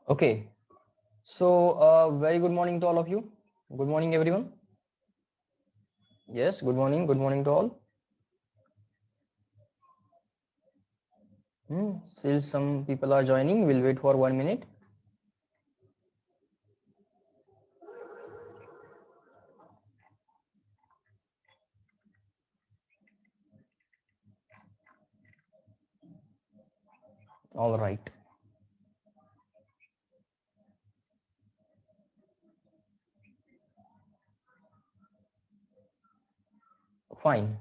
Okay, so very good morning to all of you. Good morning, everyone. Yes, good morning. Good morning to all. Still some people are joining. We'll wait for 1 minute. All right. Fine.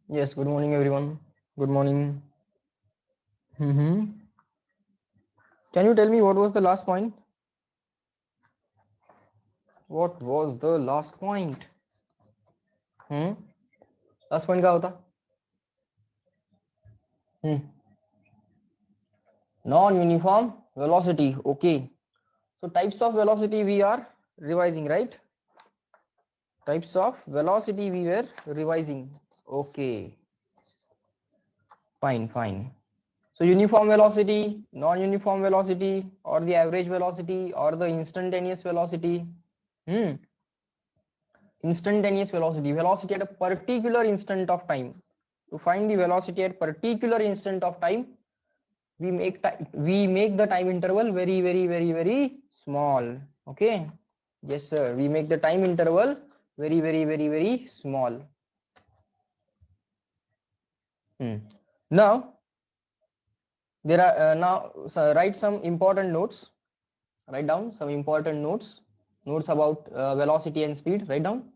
Yes, good morning, everyone. Good morning. Can you tell me what was the last point? What was the last point? Last point क्या होता? Non-uniform velocity. Okay. So types of velocity we are revising, right? Types of velocity we were revising. Okay. Fine. So uniform velocity, non-uniform velocity, or the average velocity, or the instantaneous velocity. Instantaneous velocity, velocity at a particular instant of time. To find the velocity at particular instant of time, we make the time interval very small. Okay. Yes, sir. We make the time interval very small. Now there are write some important notes. Write down some important notes about velocity and speed. Write down.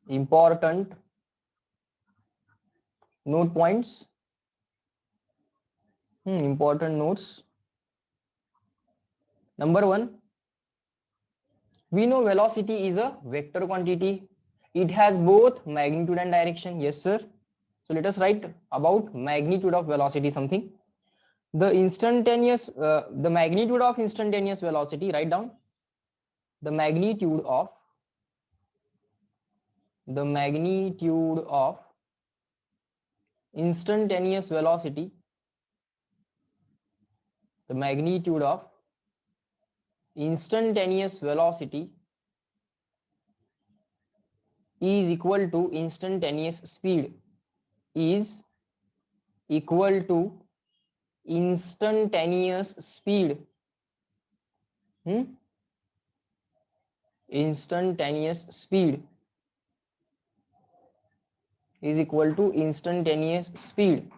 Important note points. Important notes. Number one, we know velocity is a vector quantity. It has both magnitude and direction. Yes, sir. So let us write about magnitude of velocity something. The magnitude of instantaneous velocity. Write down the magnitude of instantaneous velocity. The magnitude of instantaneous velocity is equal to instantaneous speed. Is equal to instantaneous speed. Instantaneous speed is equal to instantaneous speed.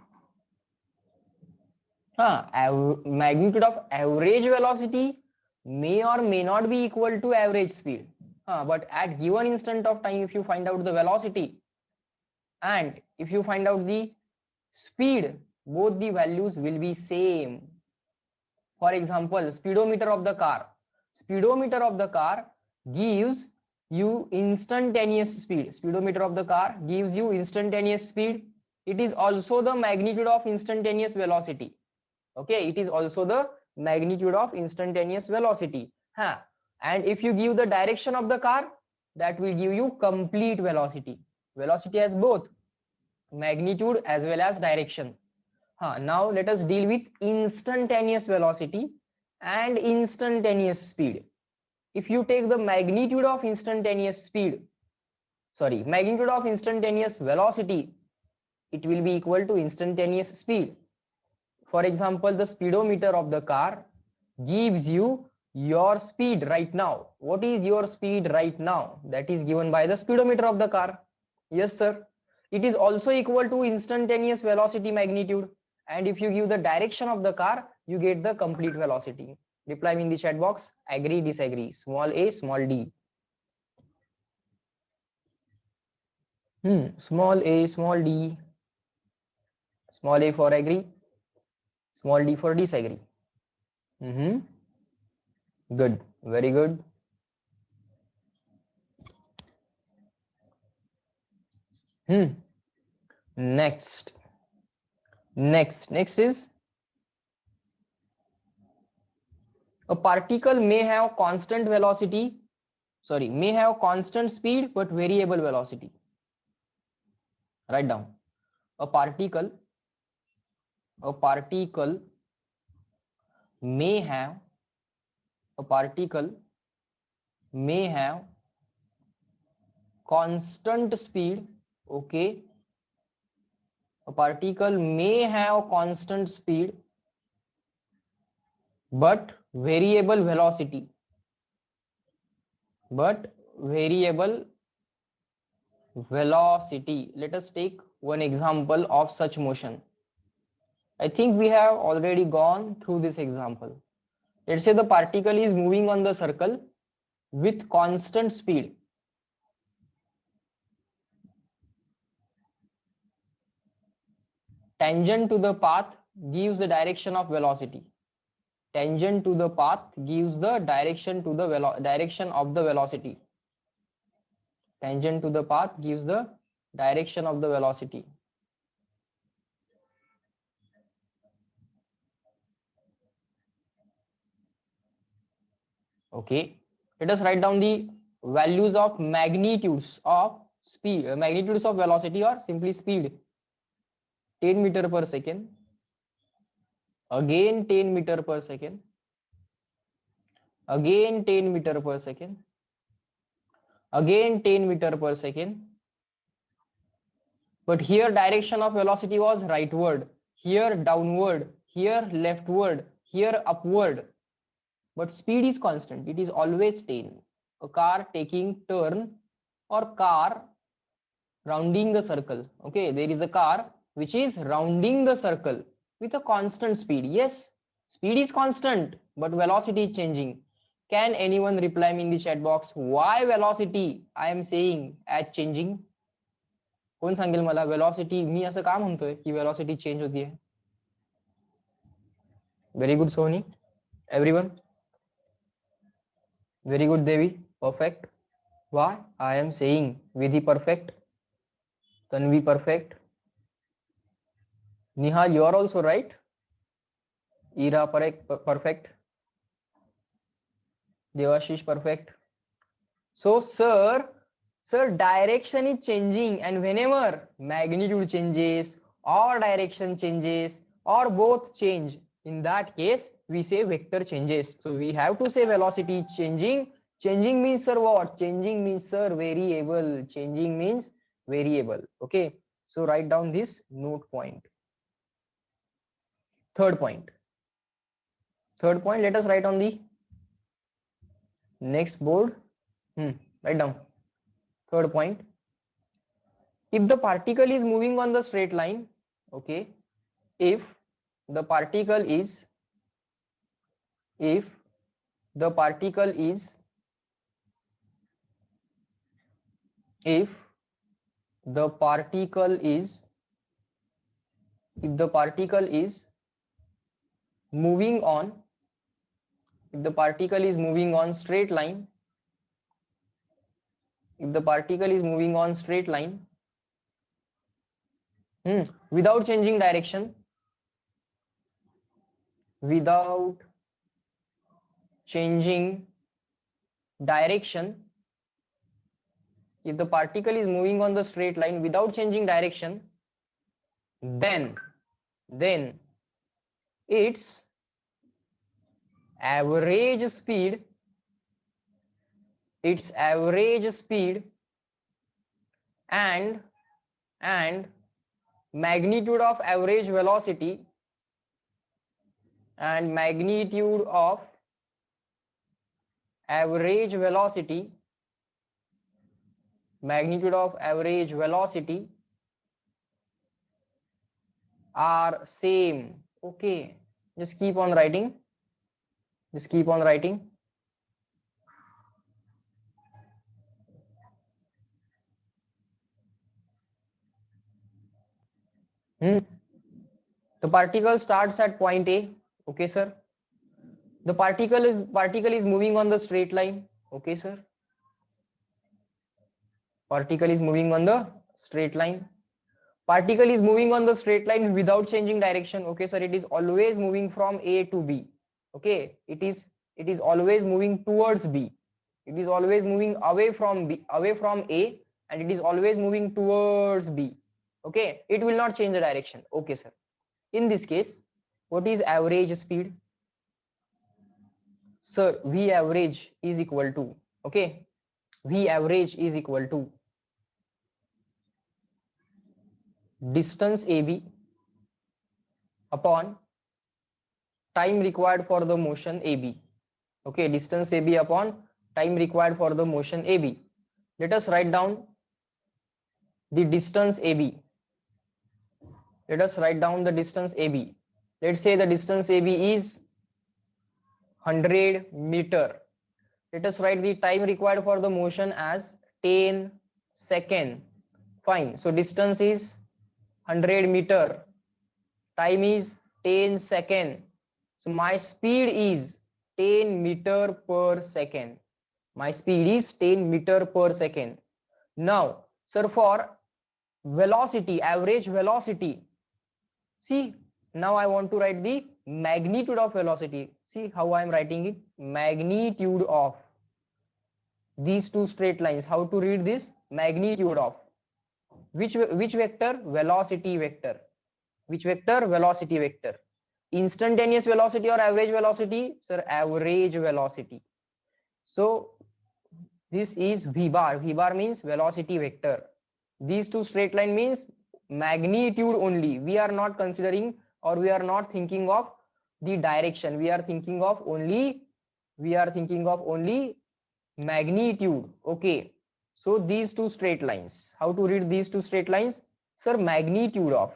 Magnitude of average velocity may or may not be equal to average speed. But at given instant of time, if you find out the velocity and if you find out the speed, both the values will be same. For example, speedometer of the car gives you instantaneous speed. Speedometer of the car gives you instantaneous speed. It is also the magnitude of instantaneous velocity. Okay, it is also the magnitude of instantaneous velocity. And if you give the direction of the car, that will give you complete velocity. Velocity has both magnitude as well as direction. Now let us deal with instantaneous velocity and instantaneous speed. If you take the magnitude of instantaneous velocity, it will be equal to instantaneous speed. For example, the speedometer of the car gives you your speed right now. What is your speed right now? That is given by the speedometer of the car. Yes, sir. It is also equal to instantaneous velocity magnitude. And if you give the direction of the car, you get the complete velocity. Reply in the chat box. Agree, disagree. Small a, small d. Small a, small d. Small a for agree. Small d for disagree. Good. Very good. Next is a particle may have constant speed but variable velocity. Write down. a particle may have constant speed. Okay, a particle may have constant speed but variable velocity. Let us take one example of such motion. I think we have already gone through this example. Let's say the particle is moving on the circle with constant speed. Tangent to the path gives the direction of velocity. Tangent to the path gives the direction to the direction of the velocity. Tangent to the path gives the direction of the velocity. Okay, let us write down the values of magnitudes of speed, magnitudes of velocity, or simply speed. 10 meter per second, again 10 meter per second, again 10 meter per second, again 10 meter per second. But here direction of velocity was rightward, here downward, here leftward, here upward. But speed is constant, it is always 10. A car taking turn or car rounding the circle. Okay, there is a car which is rounding the circle with a constant speed. Yes, speed is constant, but velocity is changing. Can anyone reply me in the chat box why velocity I am saying as changing? कोण सांगेल मला velocity मी असं का म्हणतोय की velocity change होतीये? Very good Soni. Everyone very good Devi, perfect. Why I am saying Vidhi perfect, Tanvi perfect, Nihal you are also right, Ira perfect, Devashish perfect. So sir direction is changing, and whenever magnitude changes or direction changes or both change, in that case we say vector changes. So we have to say velocity changing. Changing means sir what? Changing means sir variable. Changing means variable. Okay, so write down this note point. Third point, let us write on the next board. Write down third point. If the particle is moving on the straight line, okay, if the particle is moving on straight line, without changing direction, if the particle is moving on the straight line without changing direction, then its average speed and magnitude of average velocity are same. Okay, just keep on writing. The particle starts at point A. Okay sir, the particle is moving on the straight line. Okay sir, particle is moving on the straight line. Particle is moving on the straight line without changing direction. Okay sir, it is always moving from A to B. Okay, it is always moving towards B. It is always moving away from A, and it is always moving towards B. Okay, it will not change the direction. Okay, sir. In this case, what is average speed? Sir, V average is equal to, okay, V average is equal to distance AB upon time required for the motion AB. Okay, distance AB upon time required for the motion AB. Let us write down the distance AB. Let us write down the distance AB. Let's say the distance AB is 100 meter. Let us write the time required for the motion as 10 second. Fine. So distance is 100 meter. Time is 10 second. So my speed is 10 meter per second. My speed is 10 meter per second. Now, sir, for velocity, average velocity, see, now I want to write the magnitude of velocity. See how I am writing it? Magnitude of these two straight lines. How to read this? Magnitude of which vector? Velocity vector. Which vector? Velocity vector. Instantaneous velocity or average velocity? Sir, average velocity. So this is V bar. V bar means velocity vector. These two straight line means magnitude only. We are not considering or we are not thinking of the direction. We are thinking of only magnitude. Okay. So these two straight lines. How to read these two straight lines? Sir, magnitude of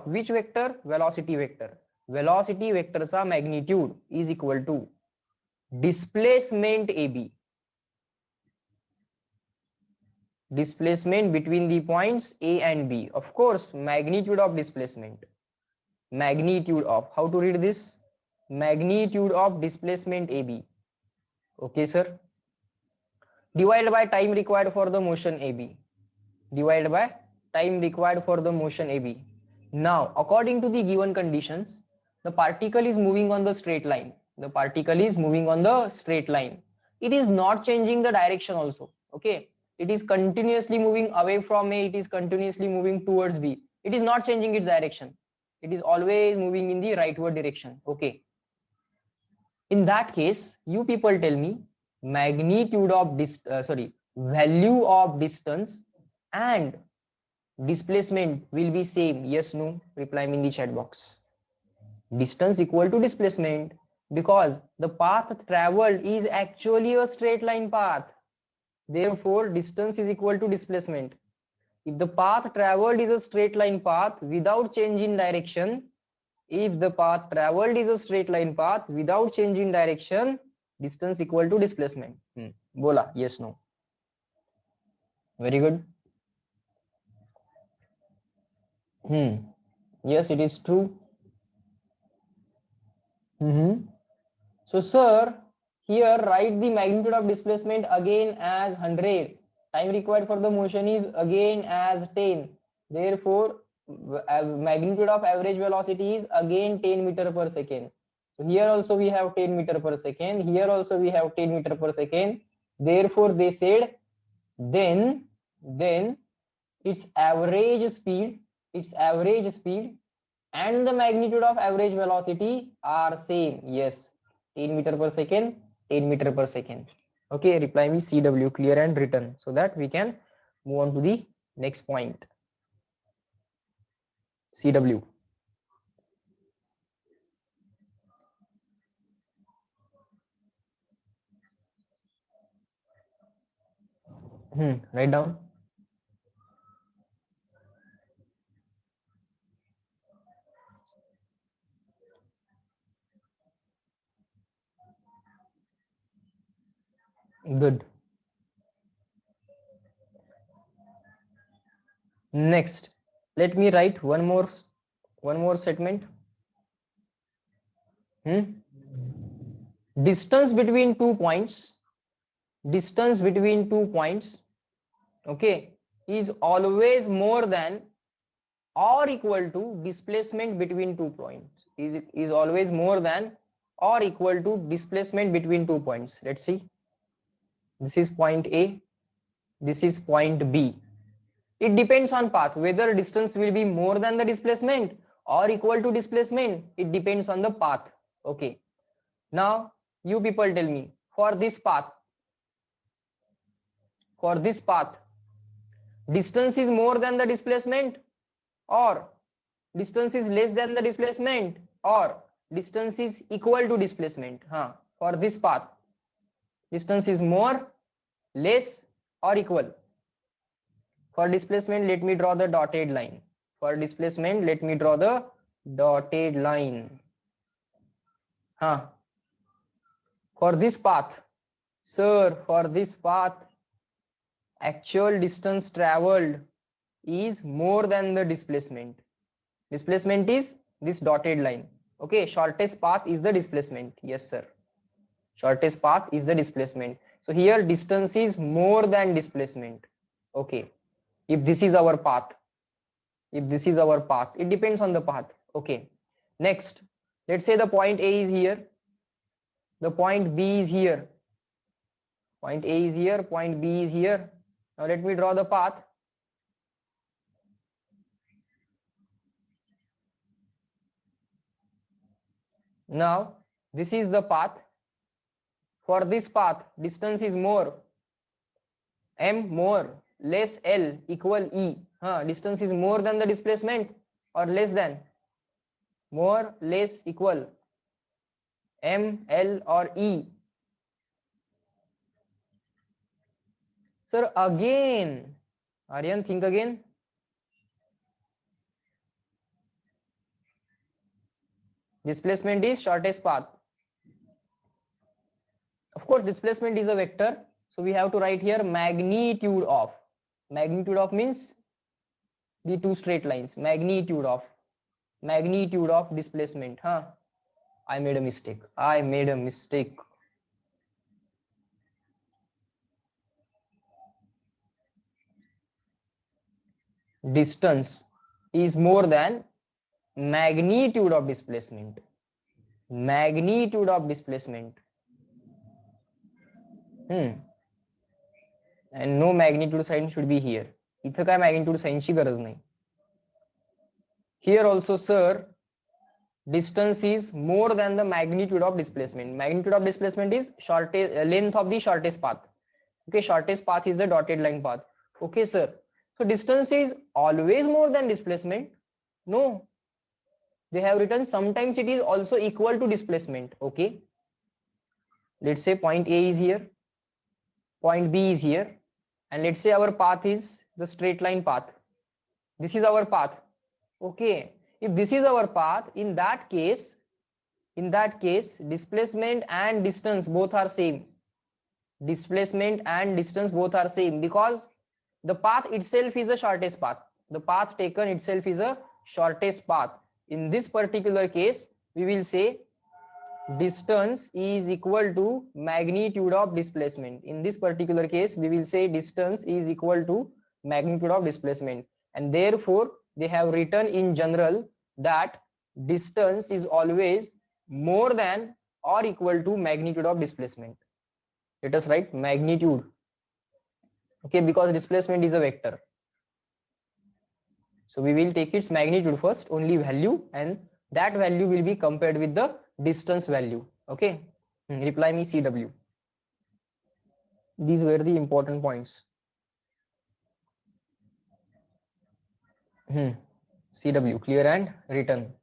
which vector? Velocity vector. Velocity vector's magnitude is equal to displacement AB. Displacement between the points A and B. Of course, magnitude of displacement. Magnitude of, how to read this? Magnitude of displacement AB. Okay, sir. Divided by time required for the motion AB. Divided by time required for the motion AB. Now, according to the given conditions, the particle is moving on the straight line. The particle is moving on the straight line. It is not changing the direction also. Okay. It is continuously moving away from A. It is continuously moving towards B. It is not changing its direction. It is always moving in the rightward direction. Okay. In that case, you people tell me magnitude of value of distance and displacement will be same. Yes, no? Reply me in the chat box. Distance equal to displacement because the path traveled is actually a straight line path. Therefore, distance is equal to displacement. If the path traveled is a straight line path without change in direction, distance equal to displacement. Bola, yes, no? Very good. Yes, it is true. So, sir, here write the magnitude of displacement again as 100. Time required for the motion is again as 10. Therefore, magnitude of average velocity is again 10 meter per second. So here also we have 10 meter per second. Here also we have 10 meter per second. Therefore, they said then its average speed and the magnitude of average velocity are same. Yes, 10 meter per second, 10 meter per second. Okay, reply me CW, clear and written, so that we can move on to the next point. CW. Write down. Good. Next, let me write one more statement. Distance between 2 points, okay, is always more than or equal to displacement between 2 points. Is always more than or equal to displacement between 2 points. Let's see. This is point A. This is point B. It depends on path, whether distance will be more than the displacement or equal to displacement. It depends on the path. Okay. Now you people tell me, for this path, distance is more than the displacement, or distance is less than the displacement, or distance is equal to displacement. For this path, distance is more, less, or equal. For displacement, let me draw the dotted line. For displacement, let me draw the dotted line. For this path, sir, for this path, actual distance traveled is more than the displacement. Displacement is this dotted line. Okay, shortest path is the displacement. Yes, sir. Shortest path is the displacement. So here distance is more than displacement. Okay, if this is our path, it depends on the path. Okay, next, let's say the point A is here, the point B is here, point A is here, point B is here. Now let me draw the path. Now this is the path. For this path, distance is more, m more, less L equal E. Distance is more than the displacement or less than? More, less, equal, m, L or E? Sir, again, Aryan, think again. Displacement is shortest path. Of course, displacement is a vector. So we have to write here magnitude of. Magnitude of means the two straight lines. Magnitude of displacement. I made a mistake. Distance is more than magnitude of displacement. Magnitude of displacement. And no magnitude sign should be here. इथं काय magnitude sign ची गरज नाही. Here also, sir, distance is more than the magnitude of displacement. Magnitude of displacement is length of the shortest path. Okay, shortest path is the dotted line path. Okay, sir. So distance is always more than displacement? No. They have written sometimes it is also equal to displacement. Okay. Let's say point A is here, point B is here, and let's say our path is the straight line path. This is our path. Okay. If this is our path, in that case, displacement and distance both are same. Displacement and distance both are same because the path itself is the shortest path. The path taken itself is a shortest path. In this particular case, we will say distance is equal to magnitude of displacement. In this particular case, we will say distance is equal to magnitude of displacement. And therefore, they have written in general that distance is always more than or equal to magnitude of displacement. Let us write magnitude. Okay, because displacement is a vector. So we will take its magnitude first, only value, and that value will be compared with the distance value. Okay, reply me CW. These were the important points. CW, clear and written.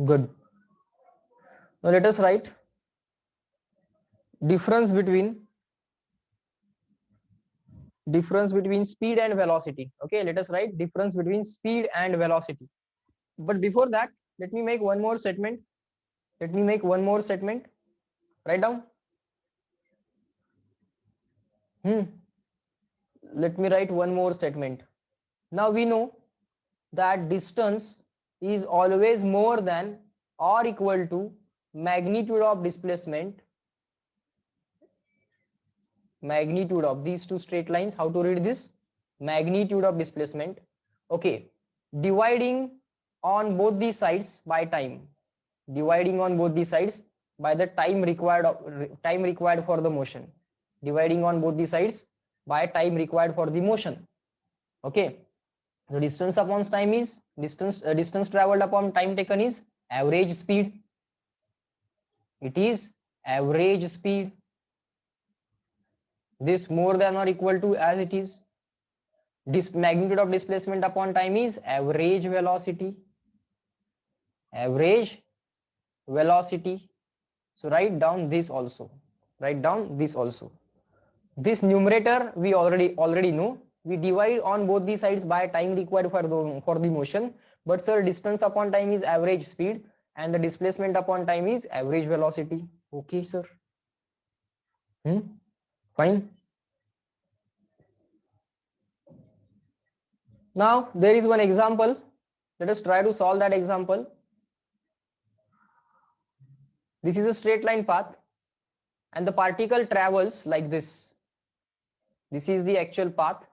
Good. Now let us write difference between speed and velocity. Okay, let us write difference between speed and velocity. But before that, let me make one more statement. Write down. Let me write one more statement. Now we know that distance is always more than or equal to magnitude of displacement. Magnitude of these two straight lines. How to read this? Magnitude of displacement. Okay, dividing on both the sides by time, dividing on both the sides by the time required for the motion, dividing on both the sides by time required for the motion. Okay, so distance upon time is distance traveled upon time taken is average speed. It is average speed. This more than or equal to as it is. This magnitude of displacement upon time is average velocity. Average velocity. So write down this also. Write down this also. This numerator we already know. We divide on both the sides by time required for the motion. But sir, distance upon time is average speed and the displacement upon time is average velocity. Okay, sir. Fine. Now there is one example. Let us try to solve that example. This is a straight line path and the particle travels like this. This is the actual path.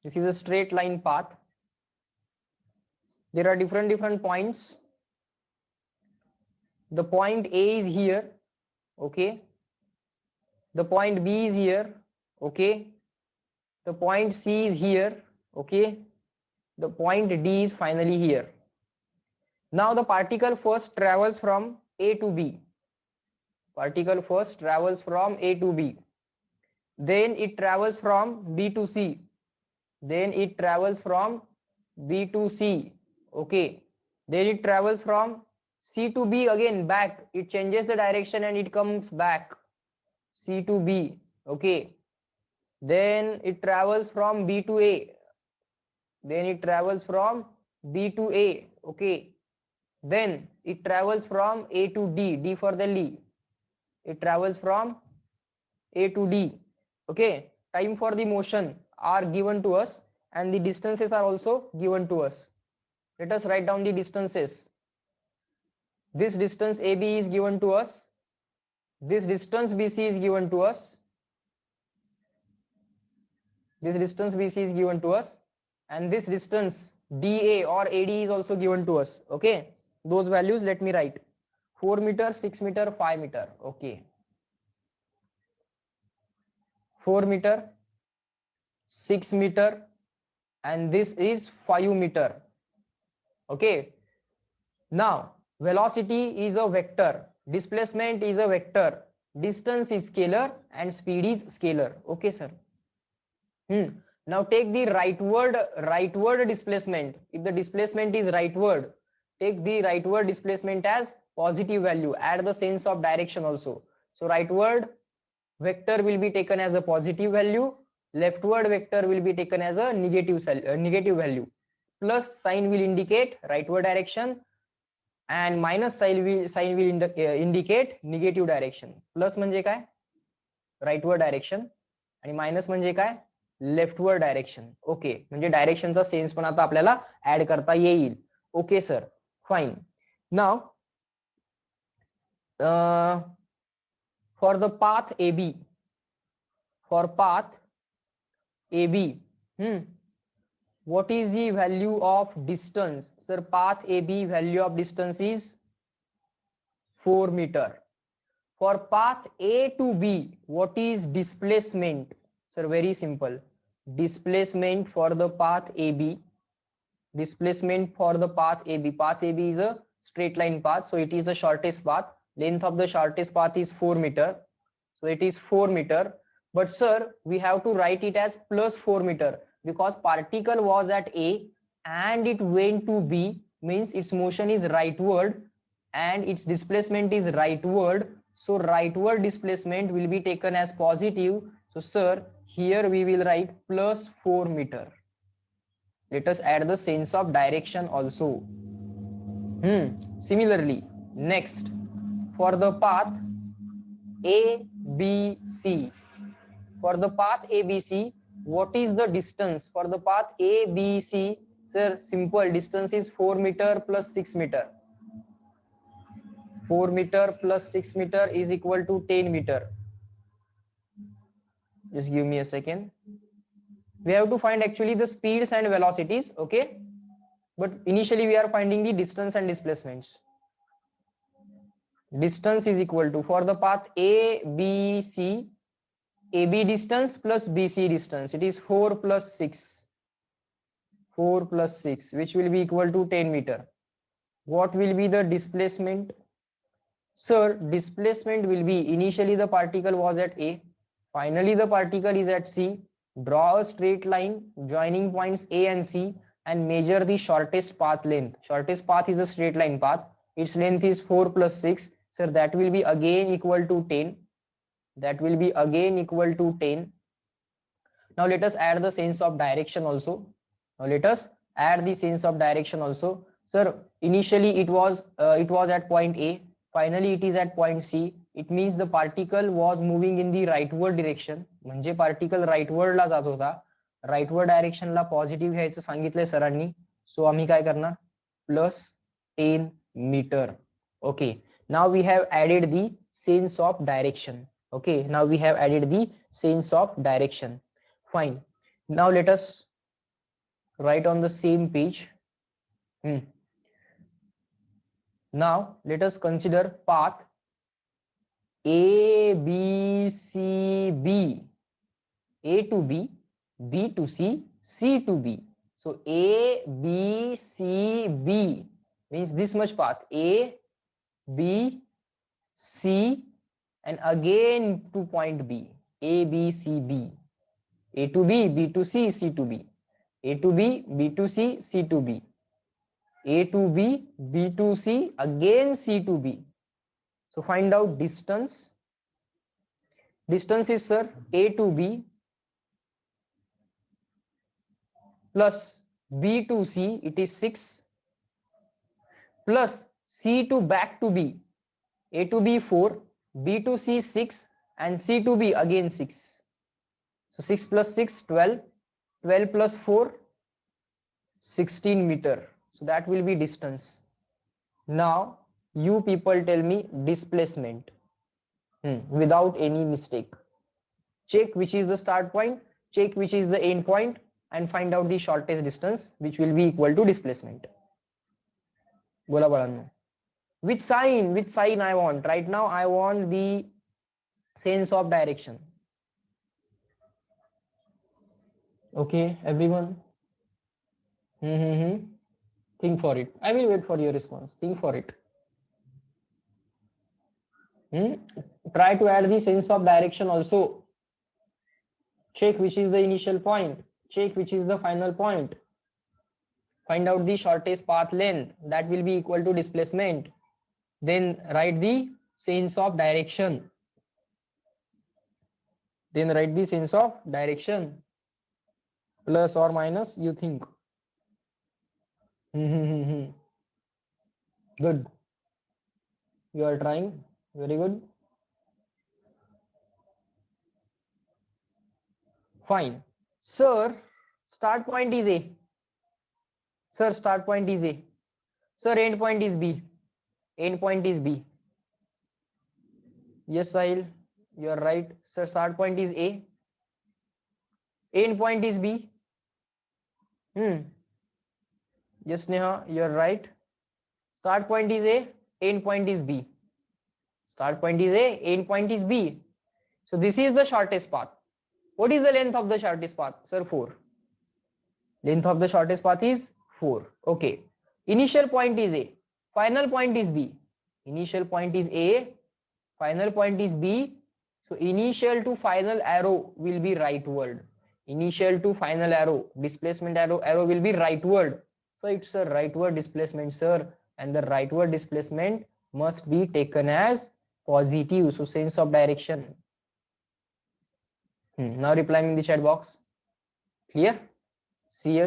This is a straight line path. There are different points. The point A is here. Okay. The point B is here. Okay. The point C is here. Okay. The point D is finally here. Now the particle first travels from A to B. Particle first travels from A to B. Then it travels from B to C. Then it travels from B to C. Okay. Then it travels from C to B again back. It changes the direction and it comes back. C to B. Okay. Then it travels from B to A. Then it travels from B to A. Okay. Then it travels from A to D. D for the Lee. It travels from A to D. Okay. Time for the motion are given to us and the distances are also given to us. Let us write down the distances. This distance AB is given to us. This distance BC is given to us. This distance BC is given to us. And this distance DA or AD is also given to us. Okay. Those values let me write. 4 meter, 6 meter, 5 meter. Okay. 4 meter, 6 meter, and this is 5 meter. Okay. Now, velocity is a vector, displacement is a vector, distance is scalar, and speed is scalar. Okay, sir. Now take the rightward displacement. If the displacement is rightward, take the rightward displacement as positive value. Add the sense of direction also. So rightward vector will be taken as a positive value. Leftward vector will be taken as a negative value. Plus sign will indicate rightward direction and minus sign will indicate negative direction. Plus म्हणजे काय? Rightward direction आणि minus म्हणजे काय? Leftward direction. Okay, म्हणजे डायरेक्शनचा sense पण आता आपल्याला add करता येईल. Okay sir, fine. Now for the path AB, for path AB, what is the value of distance? Sir, path AB value of distance is 4 meter. For path A to B, what is displacement? Sir, very simple. Displacement for the path AB. Displacement for the path AB. Path AB is a straight line path, so it is the shortest path. Length of the shortest path is 4 meter. So it is 4 meter. But sir, we have to write it as plus 4 meter because particle was at A and it went to B, means its motion is rightward and its displacement is rightward. So rightward displacement will be taken as positive. So sir, here we will write plus 4 meter. Let us add the sense of direction also. Similarly, next for the path ABC. For the path ABC, what is the distance? For the path ABC, sir, simple, distance is 4 meter plus 6 meter. 4 meter plus 6 meter is equal to 10 meter. Just give me a second. We have to find actually the speeds and velocities. Okay. but initially we are finding the distance and displacements. Distance is equal to, for the path A, B, C, AB distance plus BC distance, it is 4 plus 6, 4 plus 6, which will be equal to 10 meter. What will be the displacement? Sir, displacement will be, initially the particle was at A, finally the particle is at C. Draw a straight line joining points A and C and measure the shortest path length. Shortest path is a straight line path. Its length is 4 plus 6. Sir, that will be again equal to 10. That will be again equal to 10. Now let us add the sense of direction also. Now let us add the sense of direction also. Sir, initially it was at point A. Finally it is at point C. It means the particle was moving in the rightward direction. म्हणजे particle rightward ला जात होता. Rightward direction ला positive घ्यायचं सांगितलंय सरांनी. So आम्ही काय करणार? Plus 10 meter. Okay. Now we have added the sense of direction. Okay. Now we have added the sense of direction. Fine. Now let us write on the same page. Now let us consider path A, B, C, B, A to B, B to C, C to B. So A, B, C, B means this much path, A, B, C, and again to point B, A, B, C, B, A to B, B to C, C to B, A to B, B to C, C to B, A to B, B to C, again C to B. So find out distance. Distance is, sir, A to B plus B to C, it is 6, plus C to back to B, A to B 4, B to C 6, and C to B again 6. So 6 plus 6, 12, 12 plus 4, 16 meter. So that will be distance. Now you people tell me displacement without any mistake. Check which is the start point, check which is the end point, and find out the shortest distance, which will be equal to displacement. Bola balanno. Which sign I want? Right now I want the sense of direction. Okay, everyone. Think for it. I will wait for your response. Think for it. Try to add the sense of direction also. Check which is the initial point. Check which is the final point. Find out the shortest path length. That will be equal to displacement. Then write the sense of direction. Then write the sense of direction. Plus or minus, you think. Good. You are trying. Very good. Fine. Sir, start point is A. Sir, start point is A. Sir, end point is B. End point is B. Yes, Sahil, you are right. Sir, start point is A. End point is B. Yes, Neha, you are right. Start point is A. End point is B. Start point is A. End point is B. So this is the shortest path. What is the length of the shortest path? Sir, 4. Length of the shortest path is 4. Okay. Initial point is A. Final point is B. Initial point is A. Final point is B. So initial to final arrow will be rightward. Initial to final arrow, displacement arrow will be rightward. So it's a rightward displacement, sir. And the rightward displacement must be taken as positive. So sense of direction. Now replying in the chat box. Clear? C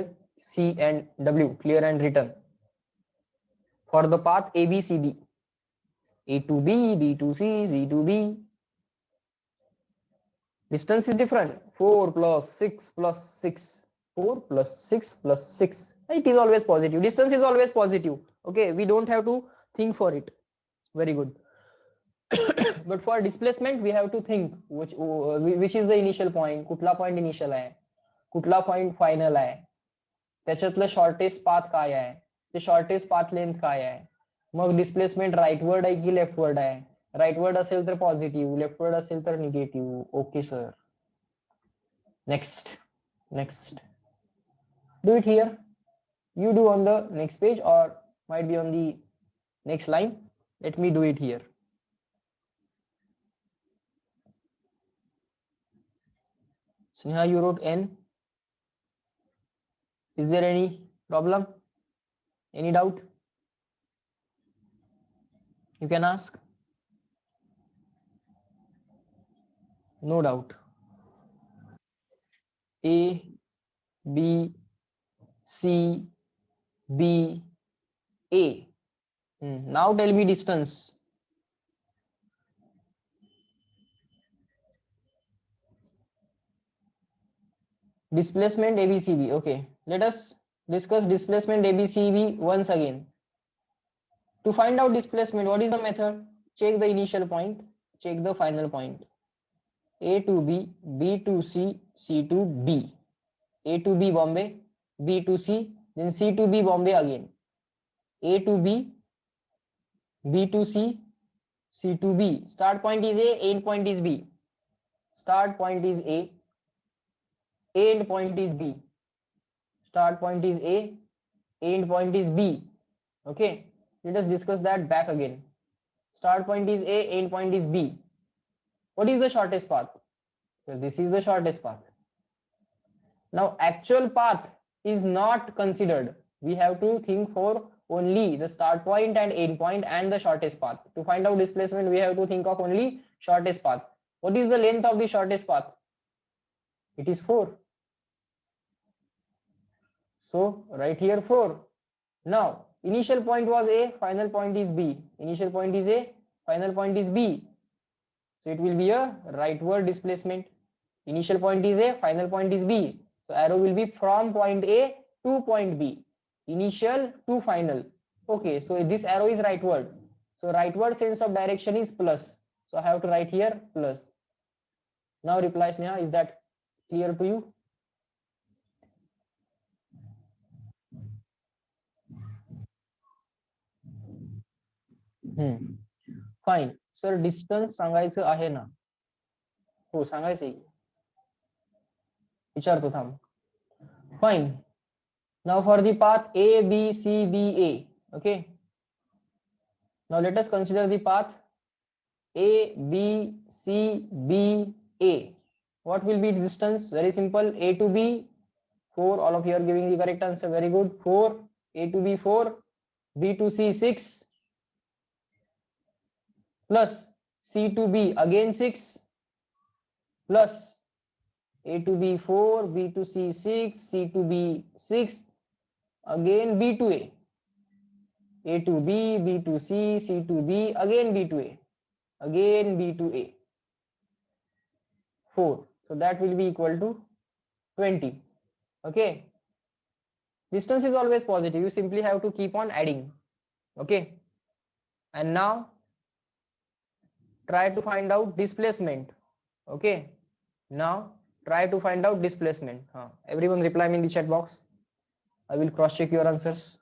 and W, clear and written. For the path ABCD, A to B, B to C, C to B. Distance is different. 4 plus 6 plus 6. 4 plus 6 plus 6. It is always positive. Distance is always positive. Okay, we don't have to think for it. Very good. But for displacement, we have to think which is the initial point. Kutla point initial hai. Kutla point final hai. त्याच्यातलं shortest path काय आहे, ते shortest path length काय आहे, मग displacement राईटवर्ड आहे की leftward आहे, राईटवर्ड असेल तर पॉझिटिव्ह, लेफ्टवर्ड असेल तर negative. Okay sir. Next next do it here. You do on the next page or might be on the next line. Let me do it here. Sneha, you wrote n. Is there any problem, any doubt? You can ask. No doubt. A, B, C, B, A. Now tell me distance. Displacement ABCB. Okay, let us discuss displacement ABCB once again. To find out displacement, what is the method? Check the initial point, check the final point. A to B, B to C, C to B. A to B Bombay, B to C, then C to B Bombay again. A to B, B to C, C to B. Start point is A, end point is B. Start point is A, end point is B. Start point is A, end point is B. Okay, let us discuss that back again. Start point is A, end point is B. What is the shortest path? So this is the shortest path. Now actual path is not considered. We have to think for only the start point and end point and the shortest path. To find out displacement, we have to think of only shortest path. What is the length of the shortest path? It is 4. So right here 4. Now initial point was A, final point is B. Initial point is A, final point is B. So it will be a rightward displacement. Initial point is A, final point is B. So arrow will be from point A to point B. Initial to final. Okay, so this arrow is rightward. So rightward sense of direction is plus. So I have to write here plus. Now reply Sneha, is that clear to you? Fine. Sir, distance सांगायचं आहे ना? हो सांगायचं आहे. विचारतो थांब. Fine. Now for the path A, B, C, B, A. Okay. Now let us consider the path A, B, C, B, A. What will be distance? Very simple. A to B, 4. All of you are giving the correct answer. Very good. 4. A to B, 4. B to C, 6. Plus C to B, again 6. Plus A to B, 4. B to C, 6. C to B, 6. Again B to A. A to B, B to C, C to B, again B to A. Again B to A. 4. So that will be equal to 20. Okay. Distance is always positive. You simply have to keep on adding. Okay. And now try to find out displacement. Okay. Now try to find out displacement. Everyone reply me in the chat box. I will cross check your answers.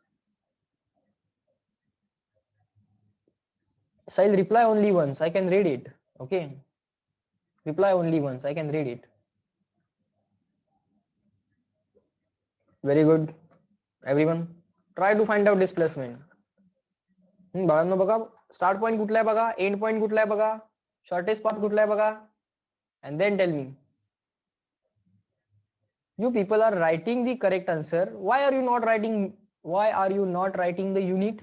So I'll reply only once. I can read it. Okay. Reply only once. I can read it. Very good. Everyone try to find out displacement. बाळांनो बघा start point कुठला आहे बघा, and point कुठला आहे बघा, shortest path कुठला आहे बघा, and then tell me. You people are writing the correct answer. Why are you not writing? Why are you not writing the unit?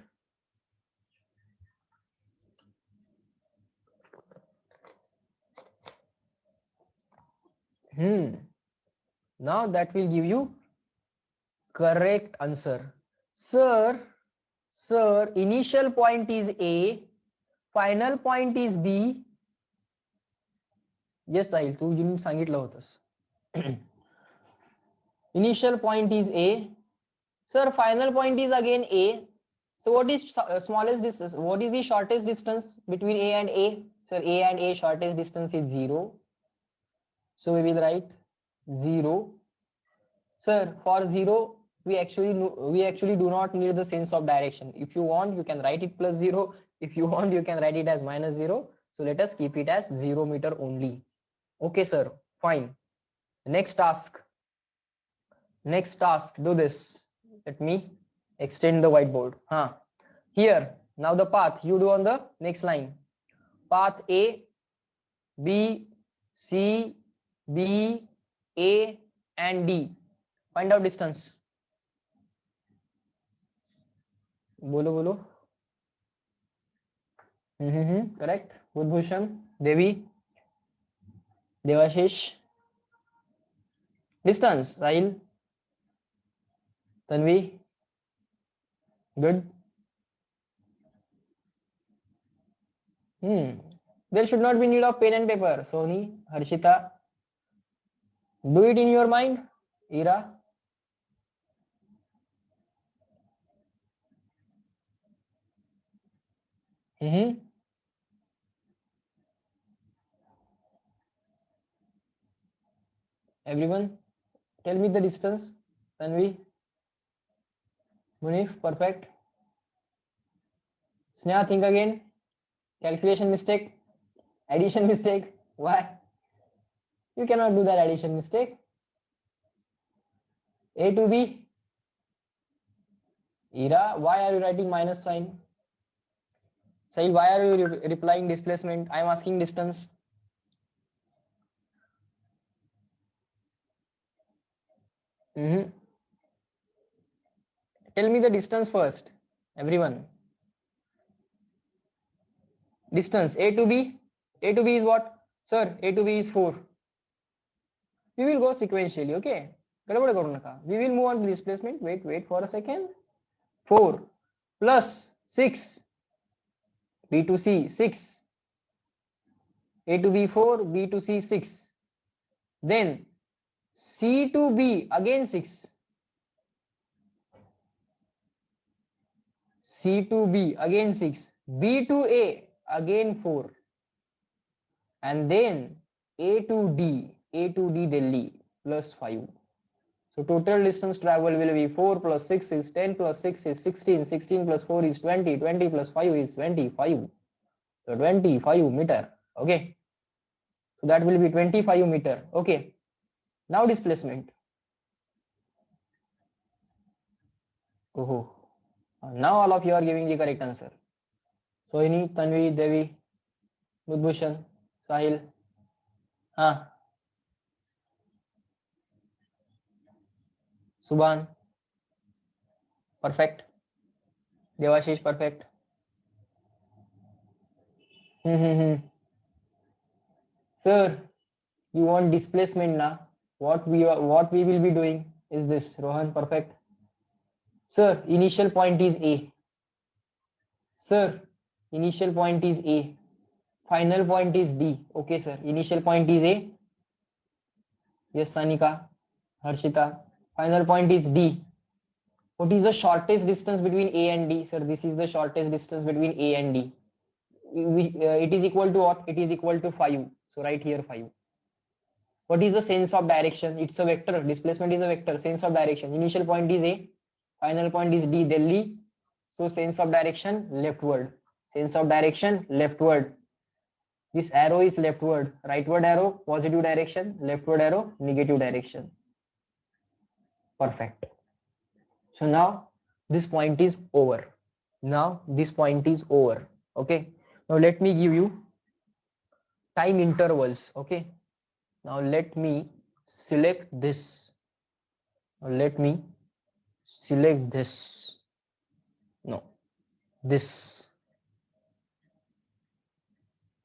Now that will give you correct answer. Sir, initial point is A, final point is B. Yes, Sahil, तू unit सांगितलं होतंस. Initial point is A. Sir, final point is again A. So what is smallest distance? What is the shortest distance between A and A? Sir, A and A shortest distance is 0. So we will write 0. Sir, for 0, we actually do not need the sense of direction. If you want, you can write it plus 0. If you want, you can write it as minus 0. So let us keep it as 0 meter only. Okay, sir. Fine. Next task. Next task. Do this. Let me extend the whiteboard. Here. Now the path you do on the next line. Path A, B, C, B, A, and D. Find out distance. Bolo bolo. Correct. Budbhushan, Devi, Devashish. Distance. Sahil, Tanvi. Good. There should not be need of pen and paper. Soni, Harshita. Do it in your mind. Ira. Everyone, tell me the distance. Tanvi, Munif, perfect. Sneha, think again. Calculation mistake, addition mistake. Why? You cannot do that addition mistake. A to B. Ira, why are you writing minus sign? Sahil, why are you replying displacement? I am asking distance. Tell me the distance first, everyone. Distance A to B. A to B is what? Sir, A to B is 4. We will go sequentially, okay? We will move on to displacement. Wait for a second. 4 plus 6. B to C 6. A to B 4, B to C 6. Then C to B again 6. C to B again 6. B to A again 4. And then A to D Delhi plus 5. So total distance travel will be 4 plus 6 is 10 plus 6 is 16. 16 plus 4 is 20. 20 plus 5 is 25. So 25 meter. Okay. So that will be 25 meter. Okay. Now displacement. Oh. Now all of you are giving the correct answer. Sohini, Tanvi, Devi, Budbhushan, Sahil. Subhan. Perfect. Devashish, perfect. Sir, you want displacement now? What we will be doing is this. Rohan, perfect. Sir, initial point is A. Sir, initial point is A. Final point is D. Okay, sir. Initial point is A. Yes, Sanika, Harshita. Final point is D. What is the shortest distance between A and D? Sir, this is the shortest distance between A and D. It is equal to what? It is equal to 5. So right here 5. What is the sense of direction? It's a vector. Displacement is a vector. Sense of direction. Initial point is A. Final point is D, Delhi. So sense of direction leftward. Sense of direction leftward. This arrow is leftward. Rightward arrow positive direction. Leftward arrow negative direction. Perfect. So now this point is over. Now this point is over. Okay. Now let me give you time intervals. Okay. Now let me select this. Now let me select this. No, this.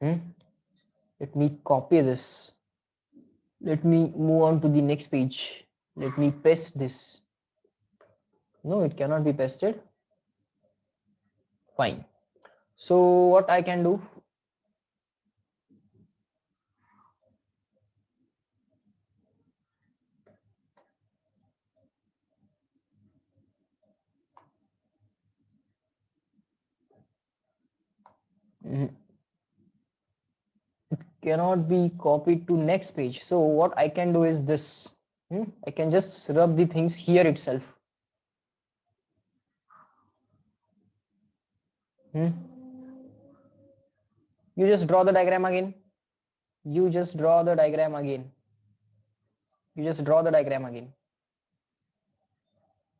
Let me copy this. Let me move on to the next page. Let me paste this. No, it cannot be pasted. Fine. So what I can do? It cannot be copied to next page. So what I can do is this. I can just rub the things here itself. Hmm? You just draw the diagram again. You just draw the diagram again. You just draw the diagram again.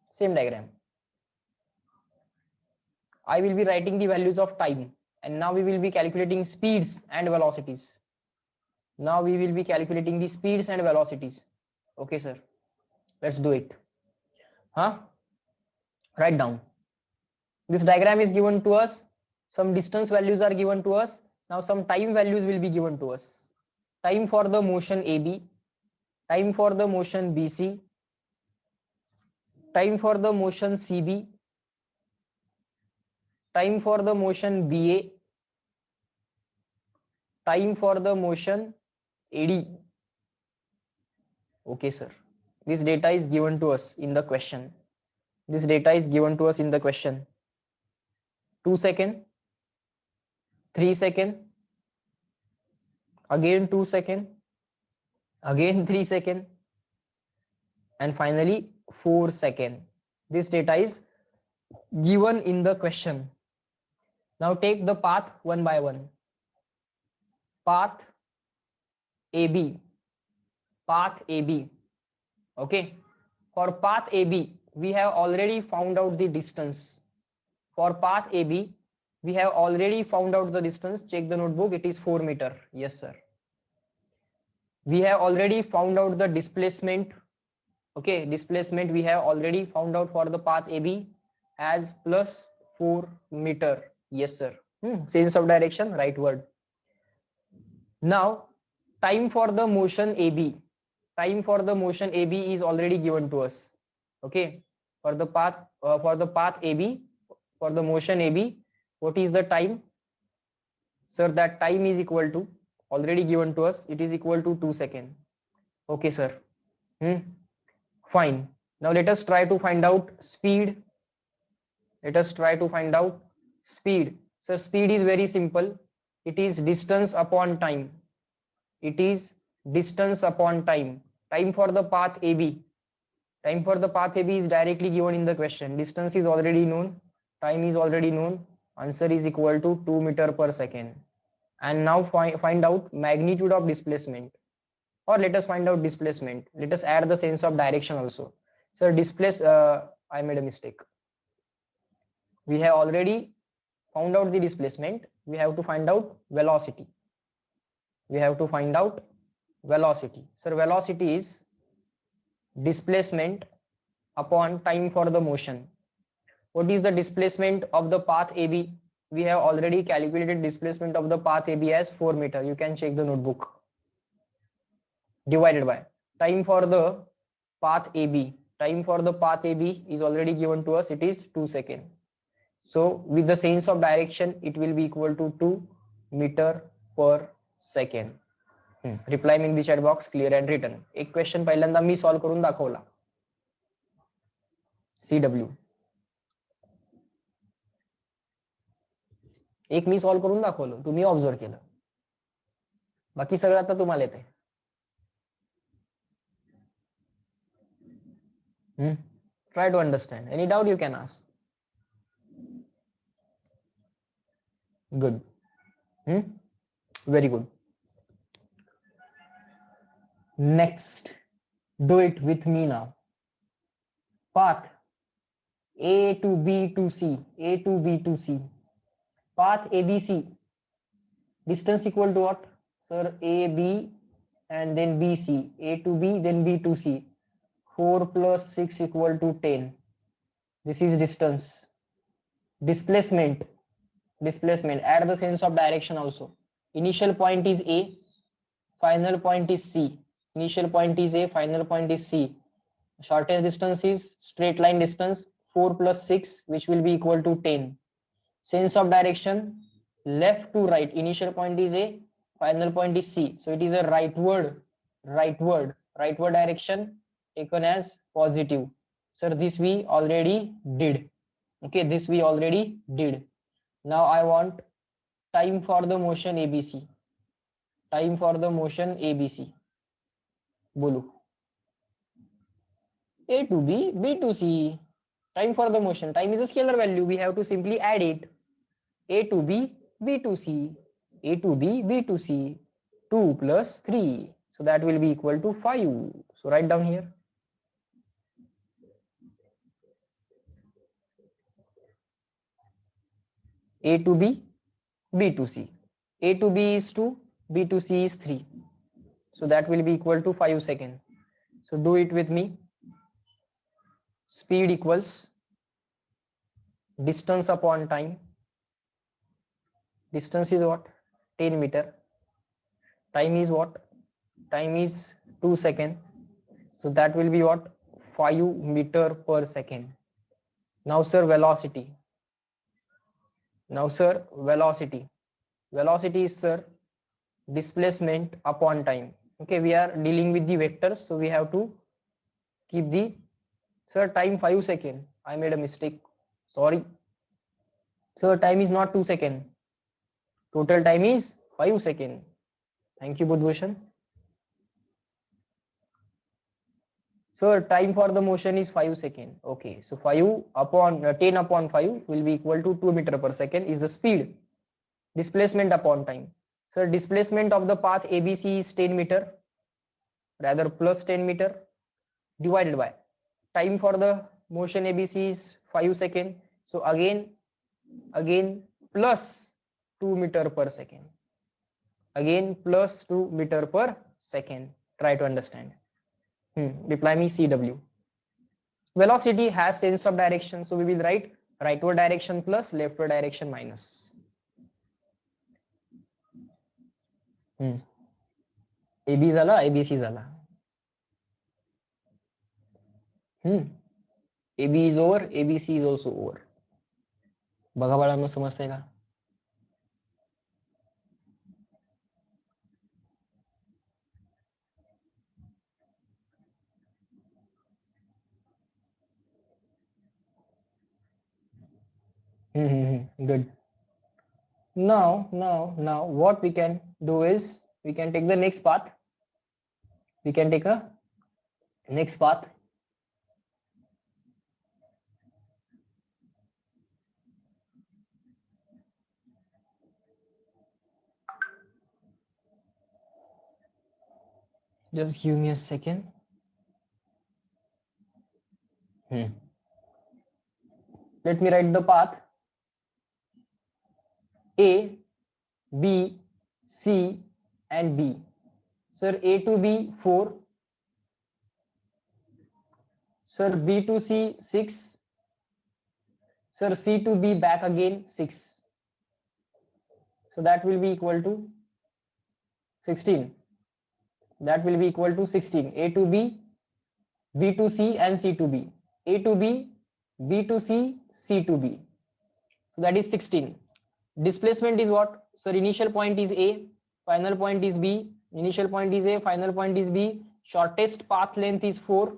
Same diagram. I will be writing the values of time, and now we will be calculating speeds and velocities. Now we will be calculating the speeds and velocities. Okay, sir. Let's do it. Huh? Write down. This diagram is given to us. Some distance values are given to us. Now some time values will be given to us. Time for the motion AB, time for the motion BC, time for the motion CB, time for the motion BA, time for the motion AD. Okay, sir. This data is given to us in the question. This data is given to us in the question. 2 second, 3 second, again 2 second, again 3 second, and finally 4 second. This data is given in the question. Now take the path one by one. Path AB, path AB. Okay, for path AB, we have already found out the distance. For path AB, we have already found out the distance. Check the notebook, it is 4 meter. Yes, sir. We have already found out the displacement. Okay, displacement we have already found out for the path AB as plus 4 meter. Yes, sir. Sense of direction, right word. Now, time for the motion AB. Time for the motion AB is already given to us. Okay, for the path AB, for the motion AB, what is the time? Sir, that time is equal to, already given to us, it is equal to 2 seconds. Okay, sir. Fine. Now let us try to find out speed. Let us try to find out speed. So speed is very simple. It is distance upon time. It is distance upon time. Time for the path AB. Time for the path AB is directly given in the question. Distance is already known. Time is already known. Answer is equal to 2 meter per second. And now find out magnitude of displacement. Or let us find out displacement. Let us add the sense of direction also. So I made a mistake. We have already found out the displacement. We have to find out velocity. We have to find out velocity. So velocity is displacement upon time for the motion. What is the displacement of the path AB? We have already calculated displacement of the path AB as 4 meter. You can check the notebook. Divided by time for the path AB. Time for the path AB is already given to us. It is 2 seconds. So with the sense of direction, it will be equal to 2 meter per second. Reply me in the chat box, clear and written. एक question पहिल्यांदा मी solve करून दाखवला. CW. एक मी solve करून दाखवलं, तुम्ही observe केलं. बाकी सगळं आता तुम्हाला येते. Try to understand. Any doubt you can ask. Good. Very good. Next, do it with me now. Path A to B to C, A to B to C. Path ABC. Distance equal to what? Sir, AB and then BC. A to B, then B to C. 4 plus 6 equal to 10. This is distance. Displacement. Displacement. Add the sense of direction also. Initial point is A. Final point is C. Initial point is A. Final point is C. Shortest distance is straight line distance. 4 plus 6, which will be equal to 10. Sense of direction, left to right. Initial point is A, final point is C. So it is a rightward direction taken as positive. Sir, this we already did. Okay, this we already did. Now I want time for the motion ABC. Time for the motion ABC. Bolu. A to B, B to C. Time for the motion. Time is a scalar value. We have to simply add it. A to B, B to C, A to B, B to C, 2 plus 3. So that will be equal to 5. So write down here. A to B, B to C. A to B is 2, B to C is 3. So that will be equal to 5 seconds. So do it with me. Speed equals distance upon time. Distance is what? 10 meter. Time is what? Time is 2 seconds. So that will be what? 5 meter per second. Now sir, velocity. Now sir, velocity. Velocity is sir displacement upon time. Okay, we are dealing with the vectors, so we have to keep the sir time 5 seconds. I made a mistake. Sorry. So time is not 2 seconds. Total time is 5 seconds. Thank you, Budbhushan. So time for the motion is 5 seconds. Okay, so 5 upon 10 upon 5 will be equal to 2 meter per second is the speed. Displacement upon time. So displacement of the path ABC is 10 meter, rather plus 10 meter, divided by time for the motion ABC is 5 seconds. So again plus 2 meter per second. Again plus 2 meter per second. Try to understand. Reply me CW. Velocity has sense of direction, so we will write rightward direction plus leftward direction minus. AB झाला, ABC झाला. AB is over, ABC is also over. बघा बाळांनो, समजतंय का? Good. Now what we can do is we can take the next path. We can take a next path. Just give me a second. Let me write the path. A, B, C and B. Sir, A to B 4. Sir, B to C 6. Sir, C to B back again 6. So that will be equal to 16. That will be equal to 16. A to B, B to C and C to B. A to B, B to C, C to B. So that is 16. Displacement is what? So initial point is A, final point is B. Initial point is A, final point is B. Shortest path length is 4.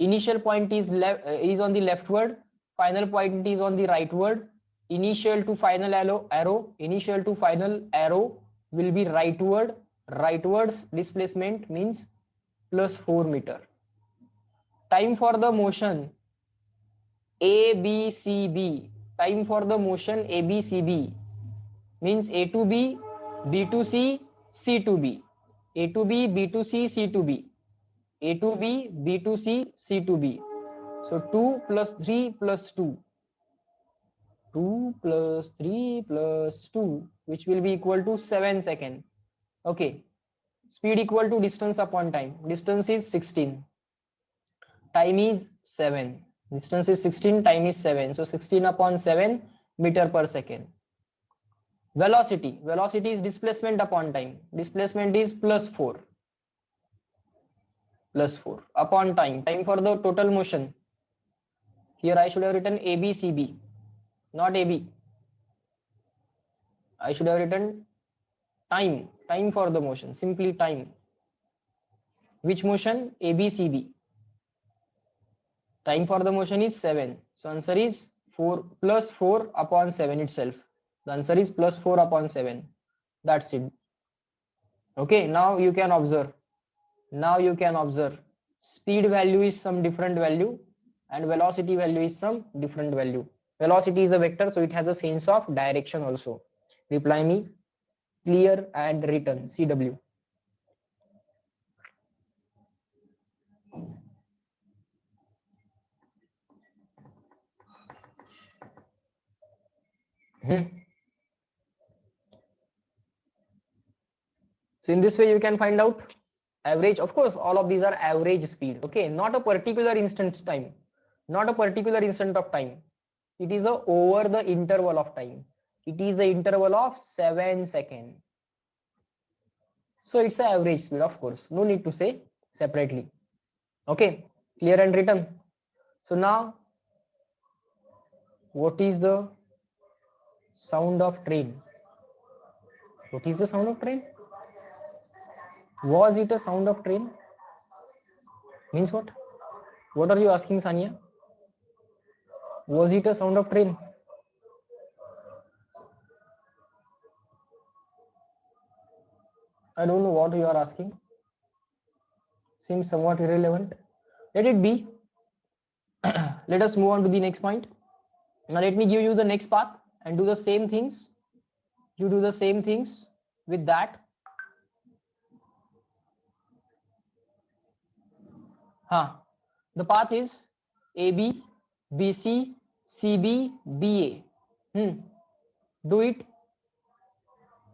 Initial point is on the leftward, final point is on the rightward. Initial to final arrow, initial to final arrow will be rightward. Rightwards displacement means plus 4 meter. Time for the motion ABCB. Time for the motion ABCB means A to B, B to C, C to B. A to B, B to C, C to B. A to B, B to C, C to B. So 2 plus 3 plus 2. 2 plus 3 plus 2, which will be equal to 7 seconds. Okay. Speed equal to distance upon time. Distance is 16. Time is 7. Distance is 16, time is 7. So 16 upon 7 meter per second. Velocity. Velocity is displacement upon time. Displacement is plus 4. Plus 4 upon time. Time for the total motion. Here I should have written ABCB, not AB. I should have written time. Time for the motion. Simply time. Which motion? ABCB. Time for the motion is 7. So answer is 4 plus 4 upon 7 itself. The answer is plus 4 upon 7. That's it. Okay, now you can observe. Now you can observe. Speed value is some different value and velocity value is some different value. Velocity is a vector, so it has a sense of direction also. Reply me clear and written. CW. So in this way you can find out average. Of course, all of these are average speed. Okay, not a particular instant time, not a particular instant of time. It is a over the interval of time. It is the interval of 7 seconds. So it's an average speed, of course. No need to say separately. Okay, clear and written. So now, what is the sound of train? What is the sound of train? Was it a sound of train? Means what? What are you asking, Sania? Was it a sound of train? I don't know what you are asking. Seems somewhat irrelevant. Let it be. Let us move on to the next point. Now let me give you the next path and do the same things. You do the same things with that. The path is AB, BC, CB, BA. Do it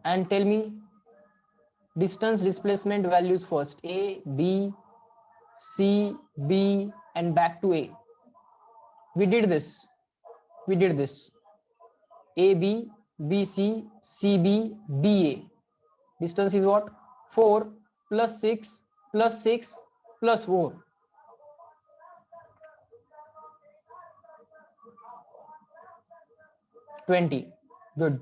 and tell me distance displacement values first. A, B, C, B, and back to A. We did this. We did this. A, B, B, C, C, B, B, A. Distance is what? 4 plus 6 plus 6 plus 4. 20. Good.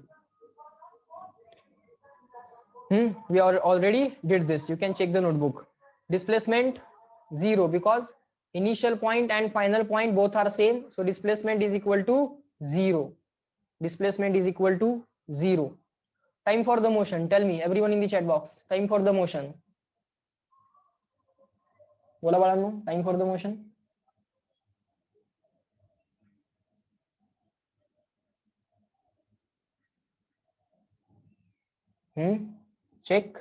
We already did this. You can check the notebook. Displacement 0 because initial point and final point both are same. So displacement is equal to 0. Displacement is equal to 0. Time for the motion. Tell me, everyone in the chat box. Time for the motion. बोला बाळांनो, time for the motion. Check.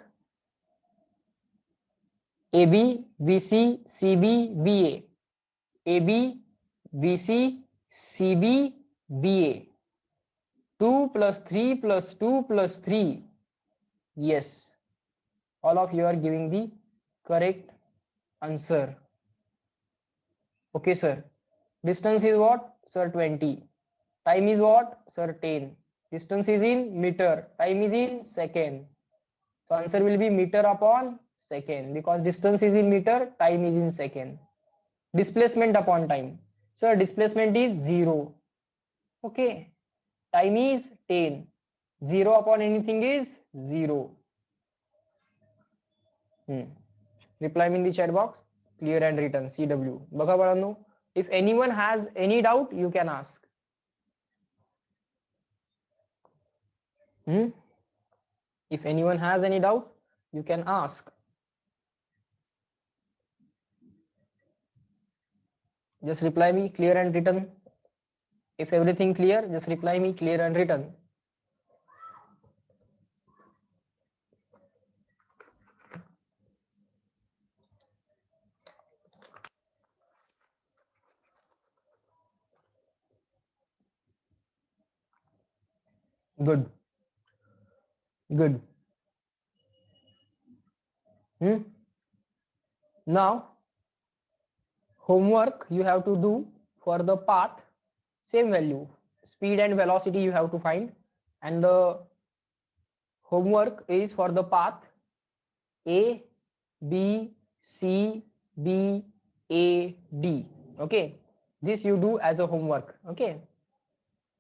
AB, BC, CB, BA. AB, BC, CB, BA. 2 plus 3 plus 2 plus 3. Yes. All of you are giving the correct answer. Okay, sir. Distance is what? Sir, 20. Time is what? Sir, 10. Distance is in meter. Time is in second. So answer will be meter upon second because distance is in meter, time is in second. Displacement upon time. Sir, displacement is 0. Okay. Time is 10. 0 upon anything is 0. Reply me in the chat box. Clear and written. CW. बघा बाळांनो. If anyone has any doubt, you can ask. If anyone has any doubt, you can ask. Just reply me clear and written. If everything clear, just reply me clear and written. Good. Good. Now, homework you have to do for the path, same value, speed and velocity you have to find, and the homework is for the path A, B, C, D, A, D. Okay, this you do as a homework. Okay,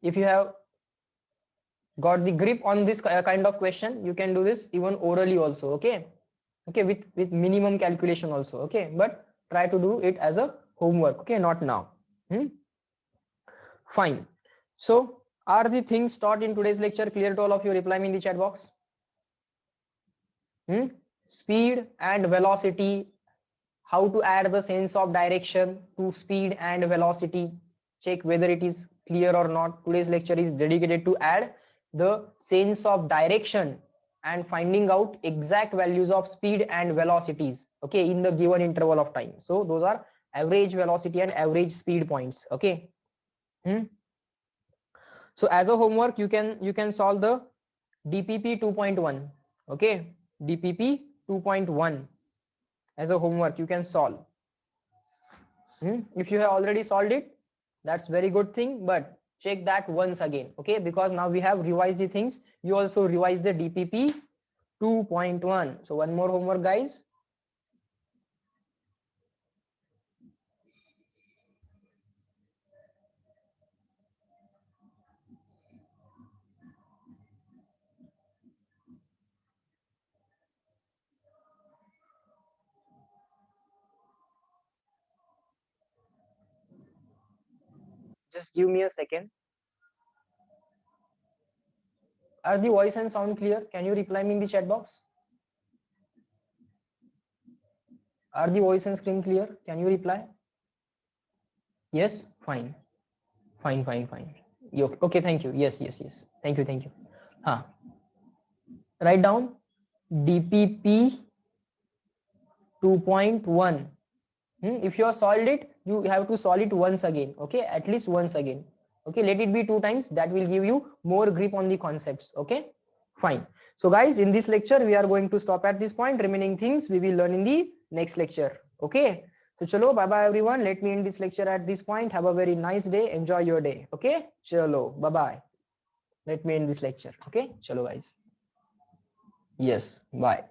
if you have got the grip on this kind of question, you can do this even orally also. Okay, with minimum calculation also. Okay, but try to do it as a homework. Okay, not now. Fine. So are the things taught in today's lecture clear to all of you? Reply me in the chat box. Speed and velocity, how to add the sense of direction to speed and velocity, check whether it is clear or not? Today's lecture is dedicated to add the sense of direction and finding out exact values of speed and velocities, okay, in the given interval of time. So those are average velocity and average speed points, okay. So as a homework, you can solve the DPP 2.1, okay, DPP 2.1 as a homework you can solve. If you have already solved it, that's very good thing, but check that once again, okay, because now we have revised the things. You also revise the DPP 2.1. So one more homework, guys. Just give me a second. Are the voice and sound clear? Can you reply me in the chat box? Are the voice and screen clear? Can you reply? Yes, fine. Fine. Okay, thank you. Yes. Thank you. Write down DPP 2.1. If you have solved it, you have to solve it once again, okay, at least once again, okay. Let it be 2 times. That will give you more grip on the concepts, okay. Fine. So guys, in this lecture we are going to stop at this point. Remaining things we will learn in the next lecture, okay. So chalo, bye bye everyone. Let me end this lecture at this point. Have a very nice day. Enjoy your day, okay. Chalo, bye bye. Let me end this lecture, okay. Chalo guys. Yes, bye.